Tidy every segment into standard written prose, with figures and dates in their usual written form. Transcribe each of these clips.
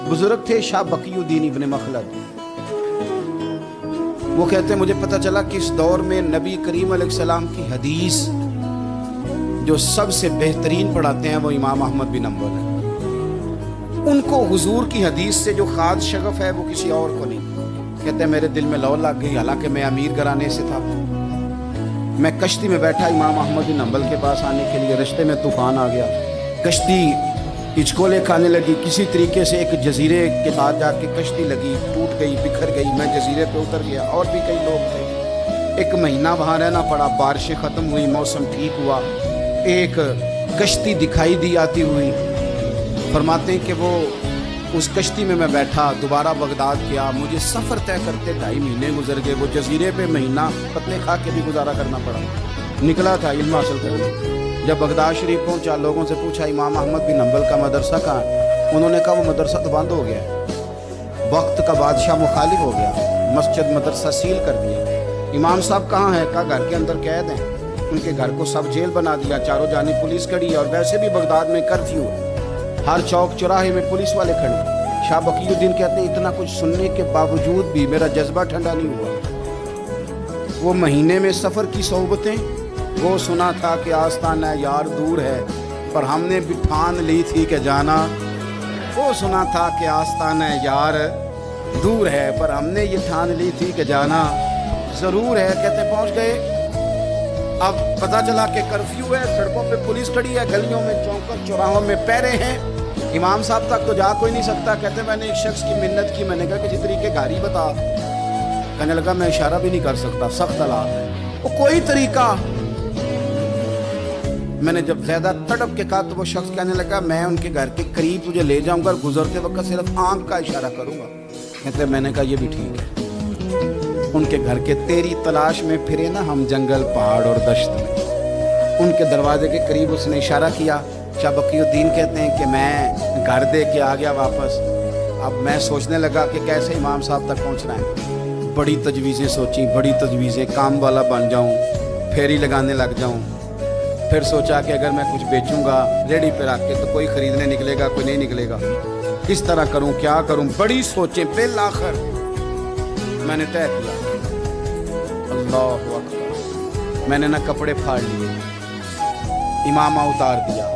ایک بزرگ تھے شاہ بقیُدین ابن مخلد، وہ کہتے ہیں مجھے پتہ چلا کہ اس دور میں نبی کریم علیہ السلام کی حدیث جو سب سے بہترین پڑھاتے ہیں وہ امام احمد بن حنبل ہیں۔ ان کو حضور کی حدیث سے جو خاص شغف ہے وہ کسی اور کو نہیں۔ کہتے ہیں میرے دل میں لو لگ گئی، حالانکہ میں امیر گھرانے سے تھا۔ میں کشتی میں بیٹھا امام احمد بن حنبل کے پاس آنے کے لیے، رشتے میں طوفان آ گیا، کشتی ہچکولے کھانے لگی، کسی طریقے سے ایک جزیرے کے ساتھ جا کے کشتی لگی، ٹوٹ گئی، بکھر گئی، میں جزیرے پہ اتر گیا، اور بھی کئی لوگ تھے۔ ایک مہینہ وہاں رہنا پڑا، بارشیں ختم ہوئی، موسم ٹھیک ہوا، ایک کشتی دکھائی دی آتی ہوئی۔ فرماتے ہیں کہ وہ اس کشتی میں بیٹھا، دوبارہ بغداد گیا، مجھے سفر طے کرتے 2.5 مہینے گزر گئے، وہ جزیرے پہ مہینہ پتلے کھا کے بھی گزارا کرنا پڑا۔ نکلا تھا علم حاصل کرنے، جب بغداد شریف پہنچا، لوگوں سے پوچھا امام احمد بن حنبل کا مدرسہ کہاں ہے؟ انہوں نے کہا وہ مدرسہ تو بند ہو گیا ہے، وقت کا بادشاہ مخالف ہو گیا، مسجد مدرسہ سیل کر دیا۔ امام صاحب کہاں ہیں؟ کہا گھر کے اندر قید ہیں۔ ان کے گھر کو سب جیل بنا دیا، چاروں جانب پولیس کھڑی ہے، اور ویسے بھی بغداد میں کرفیو ہے، ہر چوک چوراہے میں پولیس والے کھڑے۔ شاہ بقیُدین کہتے ہیں اتنا کچھ سننے کے باوجود بھی میرا جذبہ ٹھنڈا نہیں ہوا۔ وہ مہینے میں سفر کی صحبتیں، وہ سنا تھا کہ آستانہ یار دور ہے، پر ہم نے بھی ٹھان لی تھی کہ جانا۔ وہ سنا تھا کہ آستانہ یار دور ہے، پر ہم نے یہ ٹھان لی تھی کہ جانا ضرور ہے۔ کہتے پہنچ گئے، اب پتہ چلا کہ کرفیو ہے، سڑکوں پہ پولیس کھڑی ہے، گلیوں میں چوکوں چوراہوں میں پہرے ہیں، امام صاحب تک تو جا کوئی نہیں سکتا۔ کہتے میں نے ایک شخص کی منت کی، میں نے کہا کسی طریقے گاڑی بتا۔ کہنے لگا میں اشارہ بھی نہیں کر سکتا، سخت حالات ہے۔ وہ کوئی طریقہ، میں نے جب زیادہ تڑپ کے کہا تو وہ شخص کہنے لگا میں ان کے گھر کے قریب تجھے لے جاؤں گا، گزرتے وقت صرف آنکھ کا اشارہ کروں گا۔ کہتے میں نے کہا یہ بھی ٹھیک ہے۔ ان کے گھر کے تیری تلاش میں پھرے نا ہم جنگل پہاڑ اور دشت میں، ان کے دروازے کے قریب اس نے اشارہ کیا۔ شاہ بقیُدین کہتے ہیں کہ میں گھر دے کے آ گیا واپس۔ اب میں سوچنے لگا کہ کیسے امام صاحب تک پہنچنا ہے، بڑی تجویزیں سوچیں، بڑی تجویزیں، کام والا بن جاؤں، پھیری لگانے لگ جاؤں۔ پھر سوچا کہ اگر میں کچھ بیچوں گا ریڈی پہ رکھ کے تو کوئی خریدنے نکلے گا، کوئی نہیں نکلے گا، کس طرح کروں، کیا کروں، بڑی سوچیں۔ بالآخر میں نے طے کیا، اللہ اکبر، میں نے نہ کپڑے پھاڑ لیے، امامہ اتار دیا۔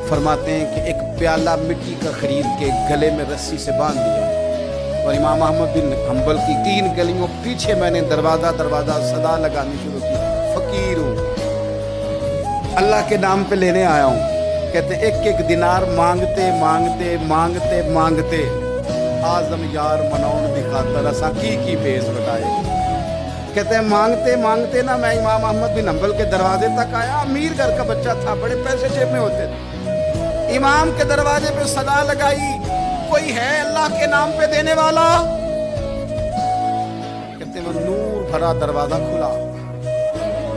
فرماتے ہیں کہ ایک پیالہ مٹی کا خرید کے گلے میں رسی سے باندھ دیا، اور امام احمد بن حنبل کی 3 گلیوں پیچھے میں نے دروازہ دروازہ صدا لگانی شروع کی، فقیر ہوں، اللہ کے نام پہ لینے آیا ہوں۔ کہتے ایک ایک دینار مانگتے مانگتے مانگتے مانگتے آزم یار منون دی خاطر اساں کی پیش بتائے۔ کہتے ہیں مانگتے مانگتے نا میں امام احمد بن حنبل کے دروازے تک آیا۔ امیر گھر کا بچہ تھا، بڑے پیسے جیب میں ہوتے تھے۔ امام کے دروازے پہ صدا لگائی، کوئی ہے اللہ کے نام پہ دینے والا؟ کہتے ہیں وہ نور بھرا دروازہ کھلا،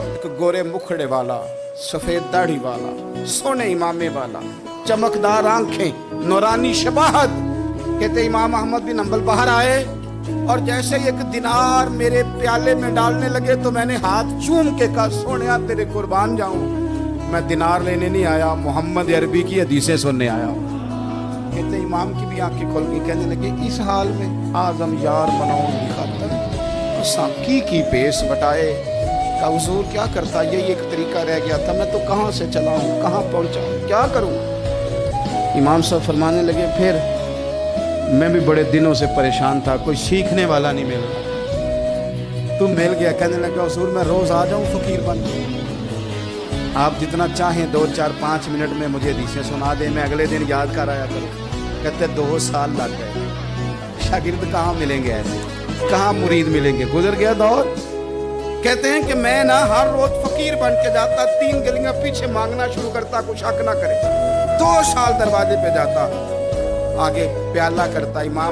ایک گورے مکھڑے والا، سفید داڑھی والا، سونے امامے والا، چمکدار آنکھیں، نورانی شباہت۔ کہتے امام احمد بن حنبل باہر آئے، اور جیسے ایک دینار میرے پیالے میں ڈالنے لگے تو میں نے ہاتھ چوم کے کہا سونیا تیرے قربان جاؤں، میں دینار لینے نہیں آیا، محمد عربی کی حدیثیں سننے آیا ہوں۔ کہتے امام کی بھی آنکھیں کھل گئی، کہنے لگے اس حال میں آزم یار منون دی خاطر اساں کی پیش بٹائے۔ کہا حضور کیا کرتا، یہی ایک طریقہ رہ گیا تھا، میں تو کہاں سے چلا ہوں، کہاں پہنچا ہوں، کیا کروں؟ امام صاحب فرمانے لگے پھر میں بھی بڑے دنوں سے پریشان تھا، کوئی سیکھنے والا نہیں مل رہا، تم مل گیا۔ کہنے لگا حضور میں روز آ جاؤں فقیر بن، آپ جتنا چاہیں 2 4 5 منٹ میں مجھے حدیثیں سنا دیں، میں اگلے دن یاد کر آیا کروں۔ کہتے 2 سال لگ گئے، شاگرد کہاں ملیں گے ایسے، کہاں مرید ملیں گے، گزر گیا دور۔ کہتے ہیں کہ میں نا ہر روز فقیر بن کے جاتا، 3 گلیاں پیچھے مانگنا شروع کرتا، کچھ حق نہ کرے، 2 سال دروازے پہ جاتا، آگے پیالہ کرتا، امام